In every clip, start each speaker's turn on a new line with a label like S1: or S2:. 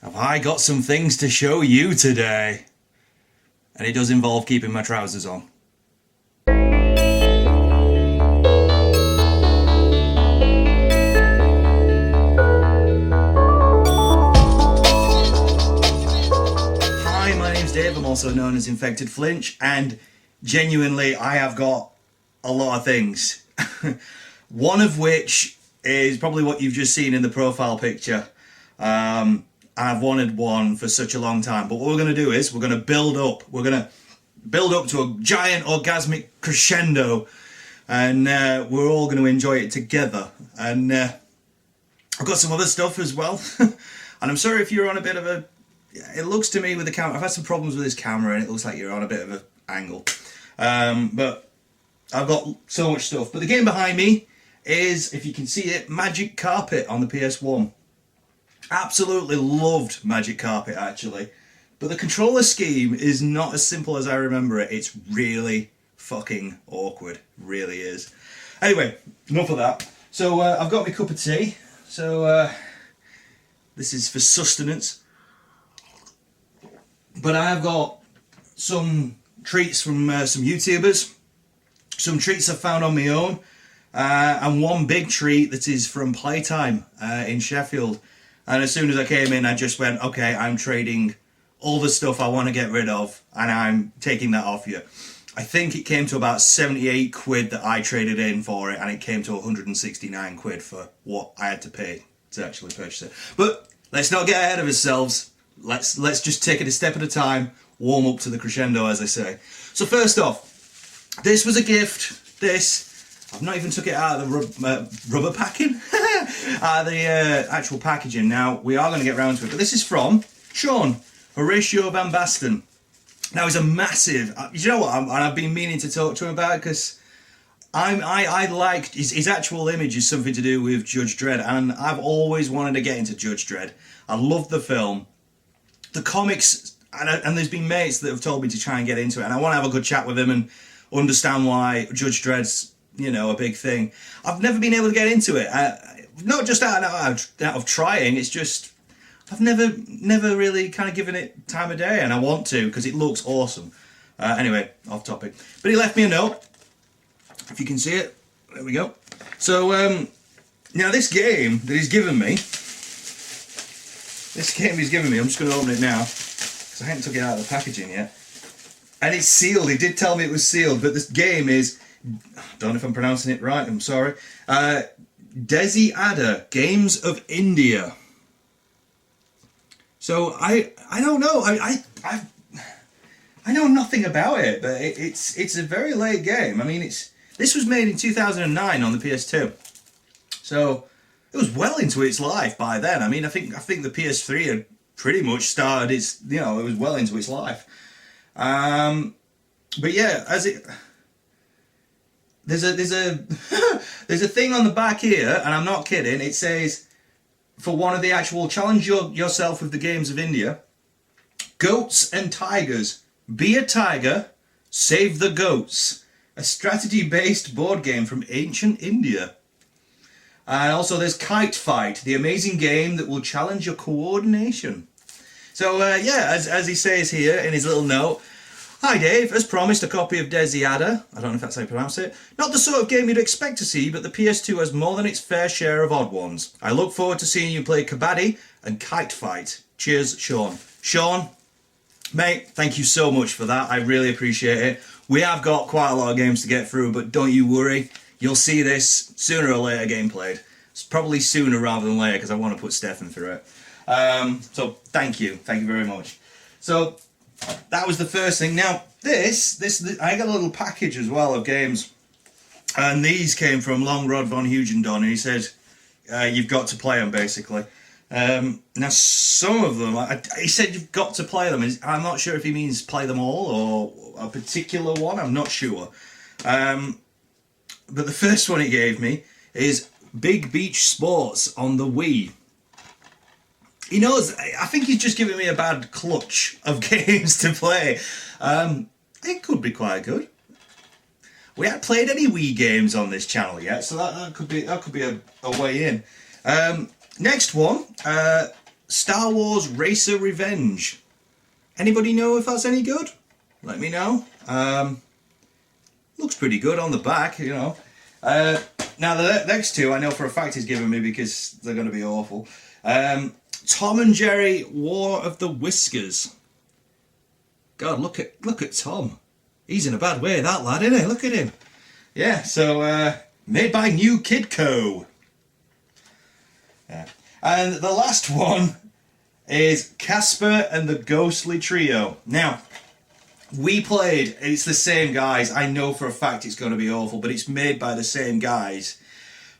S1: Have I got some things to show you today? And it does involve keeping my trousers on. Hi, my name's Dave, I'm also known as Infected Flinch, and genuinely I have got a lot of things. One of which is probably what you've just seen in the profile picture. I've wanted one for such a long time, but what we're going to do is we're going to build up. We're going to build up to a giant orgasmic crescendo, and we're all going to enjoy it together. And I've got some other stuff as well. And I'm sorry if you're on a bit of a... It looks to me with the camera... I've had some problems with this camera and it looks like you're on a bit of an angle. But I've got so much stuff. But the game behind me is, if you can see it, Magic Carpet on the PS1. Absolutely loved Magic Carpet, actually. But the controller scheme is not as simple as I remember it. It's really fucking awkward. Really is. Anyway, enough of that. So I've got my cup of tea. So this is for sustenance. But I've got some treats from some YouTubers. Some treats I've found on my own. And one big treat that is from Playtime in Sheffield. And as soon as I came in, I just went, okay, I'm trading all the stuff I want to get rid of, and I'm taking that off you. I think it came to about 78 quid that I traded in for it, and it came to 169 quid for what I had to pay to actually purchase it. But let's not get ahead of ourselves. Let's just take it a step at a time, warm up to the crescendo, as I say. So first off, this was a gift. I've not even took it out of the rubber packing, out of the actual packaging. Now, we are going to get round to it, but this is from Sean, Horatio Van Basten. Now, he's a massive... you know what, I've been meaning to talk to him about it, because I liked... His actual image is something to do with Judge Dredd, and I've always wanted to get into Judge Dredd. I love the film. The comics, and there's been mates that have told me to try and get into it, and I want to have a good chat with him and understand why Judge Dredd's, you know, a big thing. I've never been able to get into it. Not just out of trying, it's just I've never really kind of given it time of day, and I want to because it looks awesome. Anyway, off topic. But he left me a note. If you can see it, there we go. So now this game that he's given me, I'm just going to open it now because I haven't took it out of the packaging yet, and it's sealed. He did tell me it was sealed, but this game is... don't know if I'm pronouncing it right, I'm sorry. Desi Ada, Games of India. So I don't know. I know nothing about it, but it's a very late game. I mean, this was made in 2009 on the PS2, so it was well into its life by then. I mean, I think the PS3 had pretty much started its, you know, it was well into its life. But yeah, There's a there's a thing on the back here, and I'm not kidding. It says, for one of the actual challenge yourself with the Games of India, goats and tigers. Be a tiger, save the goats. A strategy-based board game from ancient India. And also there's Kite Fight, the amazing game that will challenge your coordination. So yeah, as he says here in his little note. Hi Dave, as promised, a copy of Desi Ada. I don't know if that's how you pronounce it. Not the sort of game you'd expect to see, but the PS2 has more than its fair share of odd ones. I look forward to seeing you play Kabaddi and Kite Fight. Cheers, Sean. Sean, mate, thank you so much for that. I really appreciate it. We have got quite a lot of games to get through, but don't you worry. You'll see this sooner or later game played. It's probably sooner rather than later because I want to put Stefan through it. So thank you. Thank you very much. So... that was the first thing. Now, this I got a little package as well of games, and these came from Long Rod von Hugendon, and he said, you've got to play them, basically. Now, some of them, he said you've got to play them. I'm not sure if he means play them all, or a particular one, I'm not sure. But the first one he gave me is Big Beach Sports on the Wii. He knows, I think he's just giving me a bad clutch of games to play. It could be quite good. We haven't played any Wii games on this channel yet, so that could be a way in. Next one, Star Wars Racer Revenge. Anybody know if that's any good? Let me know. Looks pretty good on the back, you know. Now the next two I know for a fact he's given me because they're going to be awful. Tom and Jerry War of the Whiskers. God, look at Tom. He's in a bad way, that lad, isn't he? Look at him. Yeah, so made by New Kid Co. Yeah. And the last one is Casper and the Ghostly Trio. Now, we played, it's the same guys. I know for a fact it's going to be awful, but it's made by the same guys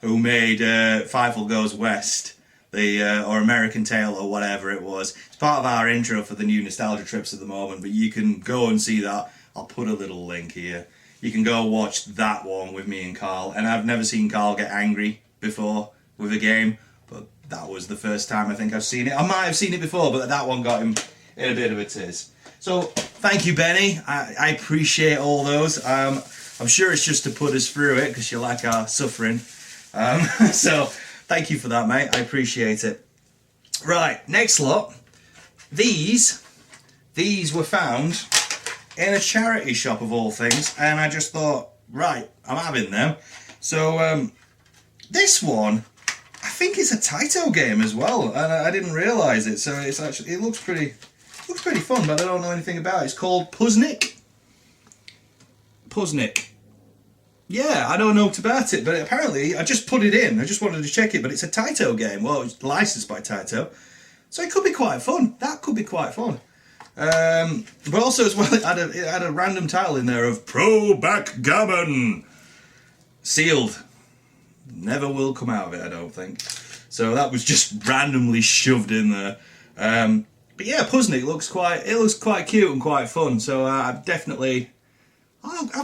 S1: who made Fievel Goes West, or American Tail, or whatever it was. It's part of our intro for the new nostalgia trips at the moment, but you can go and see that. I'll put a little link here. You can go watch that one with me and Carl. And I've never seen Carl get angry before with a game, but that was the first time I think I've seen it. I might have seen it before, but that one got him in a bit of a tiz. So thank you, Benny. I appreciate all those. I'm sure it's just to put us through it because you like our suffering. So thank you for that, mate. I appreciate it. Right, next lot. These were found in a charity shop of all things, and I just thought, right, I'm having them. So this one, I think it's a Taito game as well, and I didn't realise it. So it's actually, it looks pretty fun, but I don't know anything about it. It's called Puznik. Yeah, I don't know much about it, but apparently I just put it in. I just wanted to check it, but it's a Taito game. Well, it's licensed by Taito, so it could be quite fun. That could be quite fun. But also as well, it had a random title in there of Pro Backgammon. Sealed. Never will come out of it, I don't think. So that was just randomly shoved in there. But yeah, Puznik looks quite cute and quite fun. So I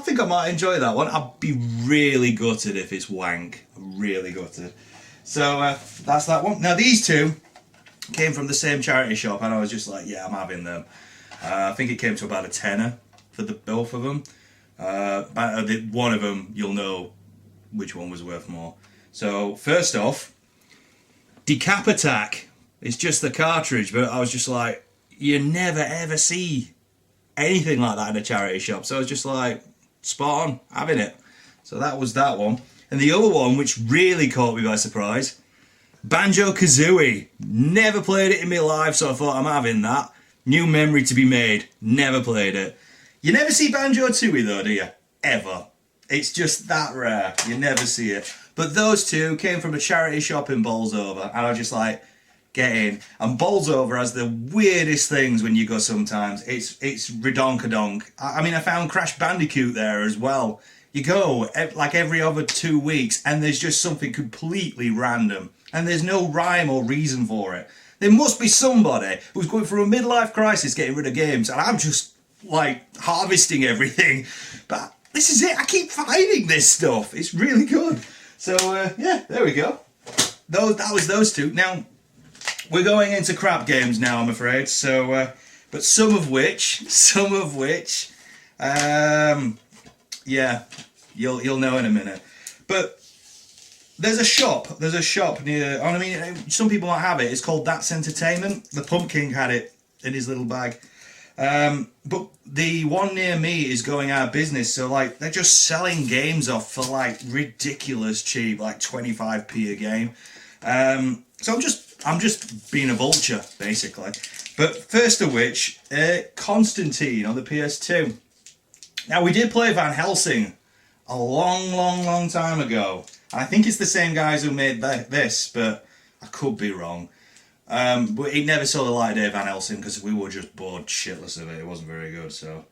S1: think I might enjoy that one. I'd be really gutted if it's wank. Really gutted. So that's that one. Now these two came from the same charity shop, and I was just like, yeah, I'm having them. I think it came to about a tenner for the both of them. One of them, you'll know which one was worth more. So first off, Decap Attack. It's just the cartridge, but I was just like, you never ever see anything like that in a charity shop. So I was just like, spot on, having it. So that was that one. And the other one, which really caught me by surprise, Banjo-Kazooie. Never played it in my life, so I thought I'm having that. New memory to be made. Never played it. You never see Banjo-Tooie though, do you? Ever. It's just that rare. You never see it. But those two came from a charity shop in Bolsover, and I was just like, get in. And Bolsover has the weirdest things when you go sometimes. It's redonkadonk. I mean, I found Crash Bandicoot there as well. You go like every other 2 weeks, and there's just something completely random. And there's no rhyme or reason for it. There must be somebody who's going through a midlife crisis getting rid of games, and I'm just like harvesting everything. But this is it. I keep finding this stuff. It's really good. So yeah, there we go. That was those two. Now we're going into crap games now, I'm afraid. So, but some of which, yeah, you'll know in a minute. But there's a shop near. I mean, some people might have it. It's called That's Entertainment. The Pumpkin had it in his little bag. But the one near me is going out of business, so like they're just selling games off for like ridiculous cheap, like 25p a game. So I'm just being a vulture basically. But first of which, Constantine on the PS2. Now we did play Van Helsing a long time ago. I think it's the same guys who made this, but I could be wrong. But it never saw the light of day, Van Helsing, because we were just bored shitless of it. It wasn't very good, so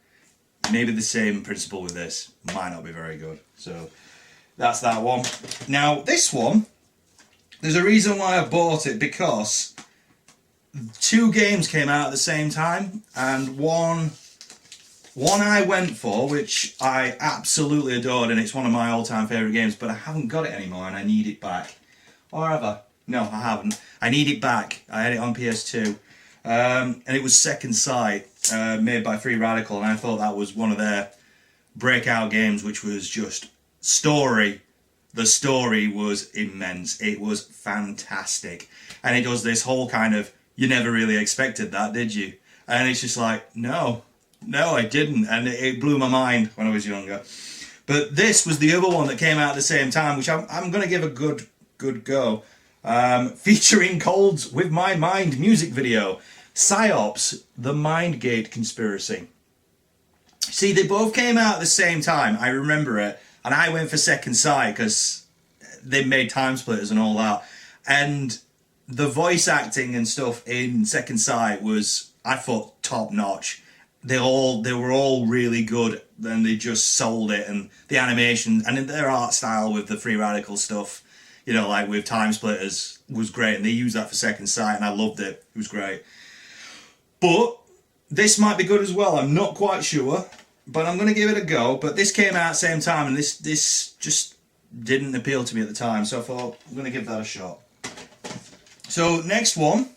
S1: maybe the same principle with this. Might not be very good. So that's that one. Now this one, there's a reason why I bought it, because 2 games came out at the same time, and one I went for, which I absolutely adored, and it's one of my all-time favourite games, but I haven't got it anymore and I need it back. Or have I? No, I haven't. I need it back. I had it on PS2. And it was Second Sight, made by Free Radical, and I thought that was one of their breakout games, which was just story. The story was immense. It was fantastic. And it does this whole kind of, you never really expected that, did you? And it's just like, no, I didn't. And it blew my mind when I was younger. But this was the other one that came out at the same time, which I'm going to give a good go. Featuring Cold's With My Mind music video. Psyops, The Mindgate Conspiracy. See, they both came out at the same time. I remember it. And I went for Second Sight because they made Time Splitters and all that. And the voice acting and stuff in Second Sight was, I thought, top notch. They were all really good, and they just sold it. And the animation and their art style with the Free Radical stuff, you know, like with Time Splitters, was great. And they used that for Second Sight, and I loved it. It was great. But this might be good as well. I'm not quite sure, but I'm going to give it a go. But this came out at the same time, and this just didn't appeal to me at the time. So I thought, I'm going to give that a shot. So next one,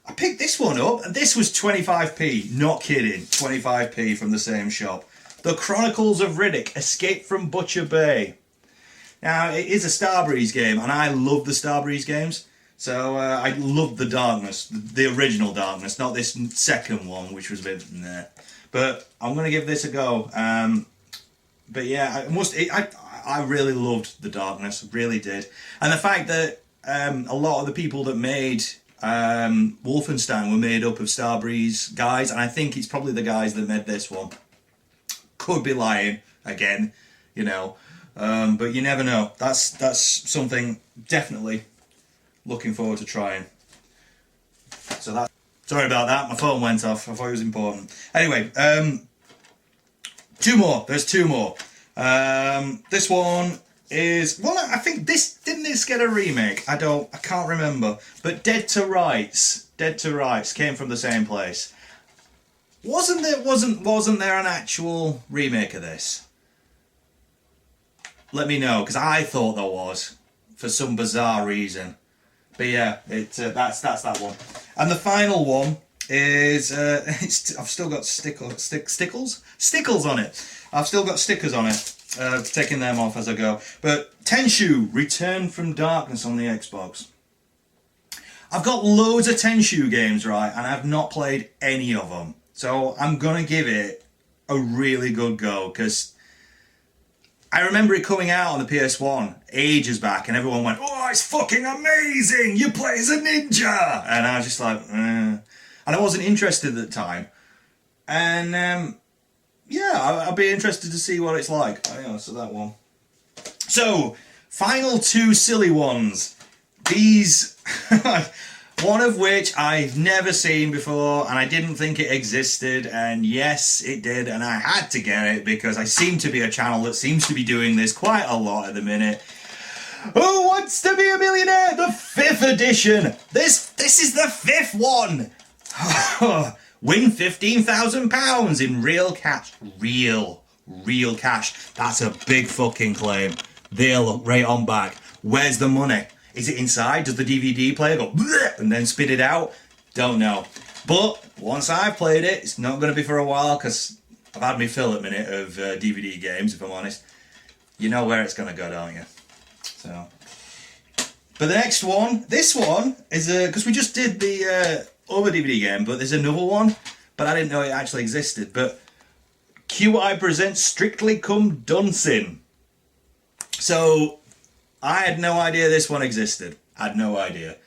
S1: I picked this one up, and this was 25p. Not kidding, 25p from the same shop. The Chronicles of Riddick: Escape from Butcher Bay. Now, it is a Starbreeze game, and I love the Starbreeze games. So I love the Darkness, the original Darkness, not this second one, which was a bit nah. But I'm going to give this a go. But yeah, I really loved the Darkness, really did. And the fact that a lot of the people that made Wolfenstein were made up of Starbreeze guys, and I think it's probably the guys that made this one. Could be lying again, you know, but you never know. That's something definitely looking forward to trying. So that, sorry about that, my phone went off. I thought it was important. Anyway, two more. There's two more. This one is, well, I think didn't this get a remake? I can't remember. But Dead to Rights came from the same place. Wasn't there an actual remake of this? Let me know, because I thought there was for some bizarre reason. But yeah, that's that one. And the final one is I've still got stickles on it. I've still got stickers on it. Taking them off as I go. But Tenchu: Return from Darkness on the Xbox. I've got loads of Tenchu games, right, and I've not played any of them. So I'm gonna give it a really good go, because I remember it coming out on the PS1 ages back, and everyone went, "Oh, it's fucking amazing! You play as a ninja!" And I was just like, And I wasn't interested at the time. And yeah, I'd be interested to see what it's like. Oh, yeah, so that one. So, final two silly ones. These, one of which I've never seen before, and I didn't think it existed, and yes, it did, and I had to get it because I seem to be a channel that seems to be doing this quite a lot at the minute. Who Wants to Be a Millionaire? The 5th edition. This is the 5th one. Win £15,000 in real cash. Real cash. That's a big fucking claim. They'll look right on back. Where's the money? Is it inside? Does the DVD player go bleh and then spit it out? Don't know. But once I've played it, it's not going to be for a while, because I've had my fill at minute of DVD games, if I'm honest. You know where it's going to go, don't you? So, but the next one, this one is because we just did the other DVD game, but there's another one, but I didn't know it actually existed. But QI presents Strictly Come Dancing. So I had no idea this one existed. I had no idea.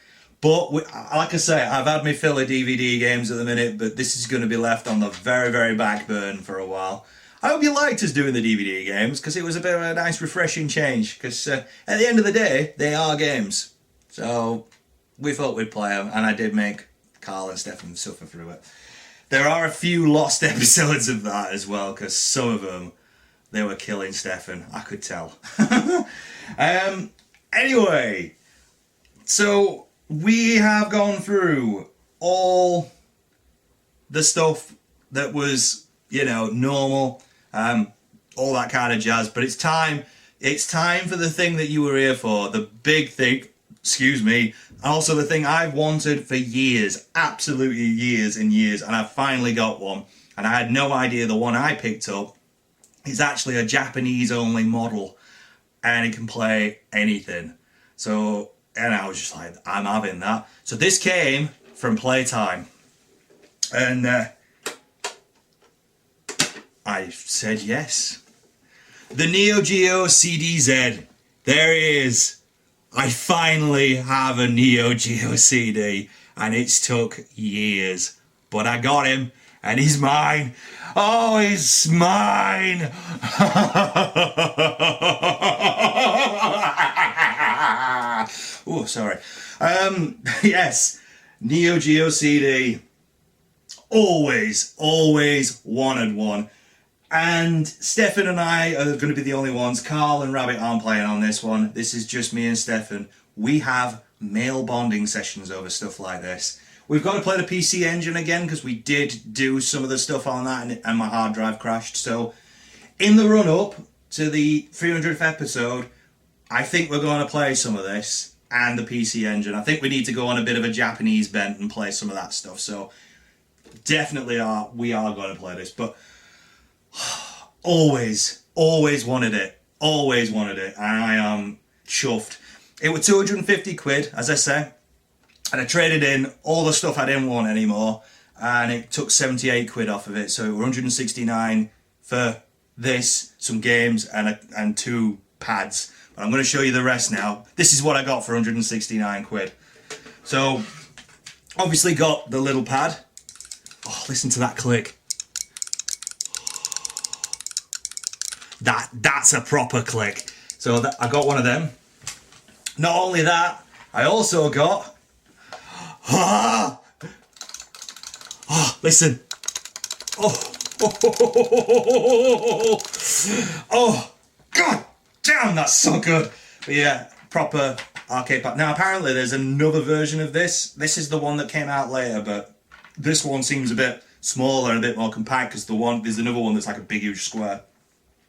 S1: But like I say, I've had my fill of DVD games at the minute, but this is going to be left on the very, very back burn for a while. I hope you liked us doing the DVD games, because it was a bit of a nice, refreshing change. Because at the end of the day, they are games. So we thought we'd play them, and I did make Carl and Stefan suffer through it. There are a few lost episodes of that as well, because some of them, they were killing Stefan. I could tell. Anyway, so we have gone through all the stuff that was, you know, normal, all that kind of jazz. But it's time for the thing that you were here for, the big thing, excuse me, and also the thing I've wanted for years, absolutely years and years, and I finally got one. And I had no idea the one I picked up is actually a Japanese only model, and it can play anything. So, and I was just like, I'm having that. So this came from Playtime. And I said yes. The Neo Geo CDZ. There it is. I finally have a Neo Geo CD, and it's took years, but I got him, and he's mine. Oh, he's mine. Oh, sorry. Yes, Neo Geo CD. Always wanted one. And Stefan and I are going to be the only ones. Carl and Rabbit aren't playing on this one. This is just me and Stefan. We have male bonding sessions over stuff like this. We've got to play the PC Engine again because we did do some of the stuff on that and my hard drive crashed. So in the run-up to the 300th episode, I think we're going to play some of this and the PC Engine. I think we need to go on a bit of a Japanese bent and play some of that stuff. So definitely we are going to play this. But always wanted it. Always wanted it. And I am chuffed. It was 250 quid, as I say. And I traded in all the stuff I didn't want anymore. And it took 78 quid off of it. So it was 169 for this, some games, and 2 pads. But I'm going to show you the rest now. This is what I got for 169 quid. So, obviously got the little pad. Oh, listen to that click. That's a proper click. So I got one of them. Not only that, I also got... listen. Oh, god damn, that's so good. But yeah, proper arcade pad. Now apparently there's another version of this. This is the one that came out later, but this one seems a bit smaller and a bit more compact because there's another one that's like a big huge square.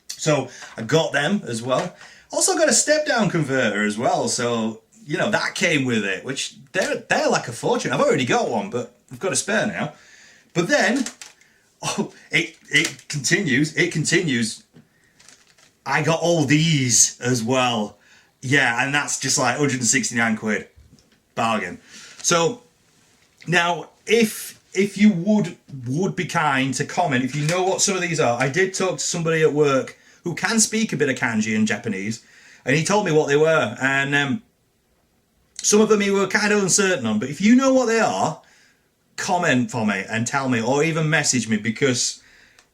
S1: So I got them as well. Also got a step down converter as well. So, you know, that came with it, which they're like a fortune. I've already got one, but I've got a spare now. But then, it continues. I got all these as well. Yeah, and that's just like 169 quid. Bargain. So, now, if you would be kind to comment, if you know what some of these are. I did talk to somebody at work who can speak a bit of kanji and Japanese, and he told me what they were, and some of them he were kind of uncertain on, but if you know what they are, comment for me and tell me, or even message me, because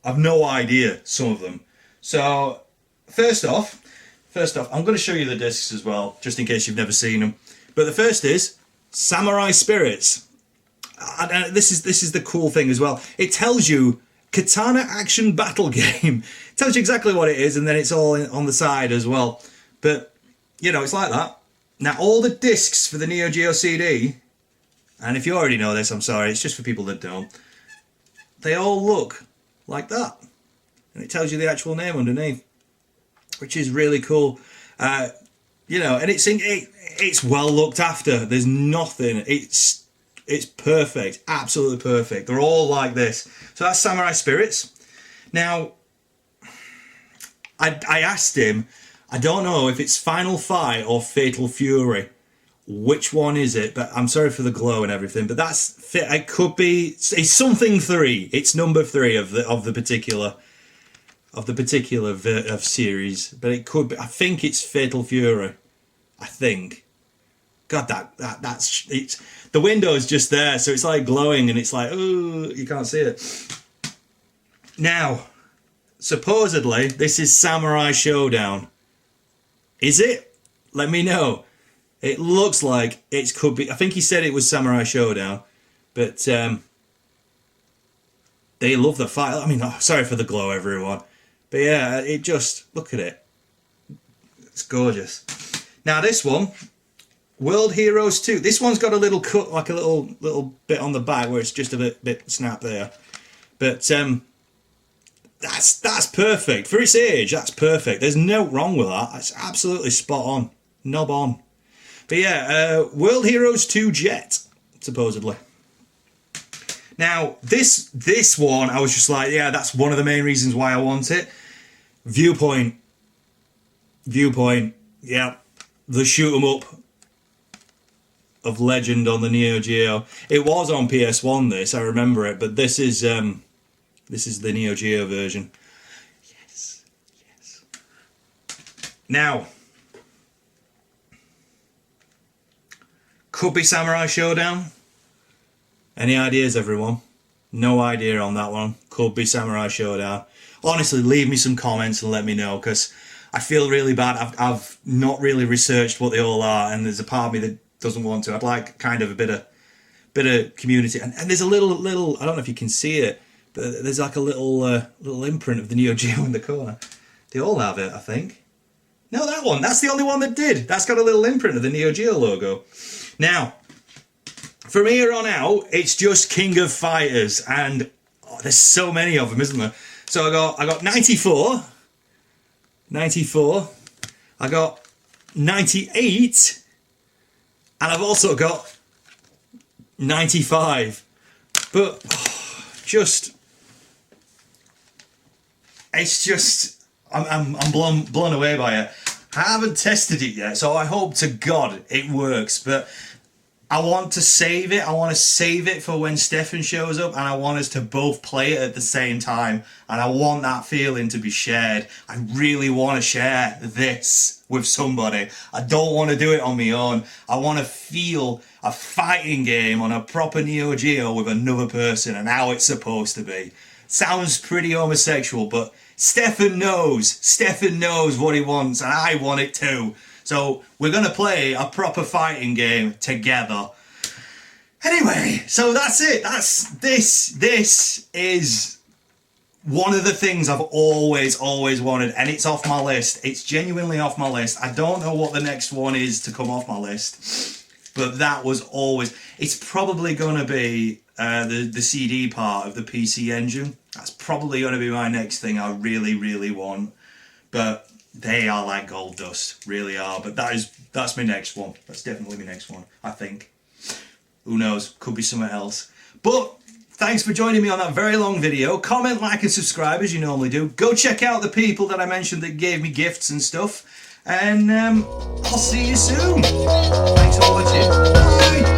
S1: I've no idea some of them. So first off, I'm going to show you the discs as well, just in case you've never seen them. But the first is Samurai Spirits. And this is the cool thing as well. It tells you Katana Action Battle Game. It tells you exactly what it is, and then it's all on the side as well. But, you know, it's like that. Now, all the discs for the Neo Geo CD, and if you already know this, I'm sorry, it's just for people that don't, they all look like that. And it tells you the actual name underneath, which is really cool. You know, and it's well looked after. There's nothing. It's perfect, absolutely perfect. They're all like this. So that's Samurai Spirits. Now, I asked him, I don't know if it's Final Fight or Fatal Fury. Which one is it? But I'm sorry for the glow and everything. But it could be. It's something 3. It's number 3 of the particular series. But it could be. I think it's Fatal Fury. I think. God, that's it's the window is just there, so it's like glowing, and it's like, oh, you can't see it. Now, supposedly this is Samurai Showdown. Is it? Let me know. It looks like it could be. I think he said it was Samurai Showdown, but they love the fight. I mean, sorry for the glow, everyone, but yeah, it just look at it. It's gorgeous. Now this one. World Heroes 2. This one's got a little cut, like a little bit on the back where it's just a bit snap there. But that's perfect. For its age, that's perfect. There's no wrong with that. That's absolutely spot on. Knob on. But yeah, World Heroes 2 Jet, supposedly. Now, this one, I was just like, yeah, that's one of the main reasons why I want it. Viewpoint, yeah. The shoot 'em up. of legend on the Neo Geo. It was on PS1. This, I remember it, but this is the Neo Geo version. Yes, yes. Now, could be Samurai Showdown. Any ideas, everyone? No idea on that one. Could be Samurai Showdown. Honestly, leave me some comments and let me know, because I feel really bad. I've not really researched what they all are, and there's a part of me that doesn't want to. I'd like kind of a bit of community, and there's a little. I don't know if you can see it, but there's like a little imprint of the Neo Geo in the corner. They all have it, I think. No, that one. That's the only one that did. That's got a little imprint of the Neo Geo logo. Now, from here on out, it's just King of Fighters, and there's so many of them, isn't there? So I got 94, I got 98, and I've also got 95. But I'm blown away by it. I haven't tested it yet, so I hope to God it works, but I want to save it. I want to save it for when Stefan shows up, and I want us to both play it at the same time, and I want that feeling to be shared. I really want to share this with somebody. I don't want to do it on my own. I want to feel a fighting game on a proper Neo Geo with another person, and how it's supposed to be. Sounds pretty homosexual, but Stefan knows what he wants, and I want it too. So we're going to play a proper fighting game together. Anyway, so that's it. This is one of the things I've always wanted, and it's off my list. It's genuinely off my list. I don't know what the next one is to come off my list, but that was always... It's probably going to be the CD part of the PC Engine. That's probably going to be my next thing I really want. But they are like gold dust, really are. But that's my next one. That's definitely my next one, I think. Who knows? Could be somewhere else. But thanks for joining me on that very long video. Comment, like, and subscribe as you normally do. Go check out the people that I mentioned that gave me gifts and stuff. And I'll see you soon. Thanks for watching. Bye.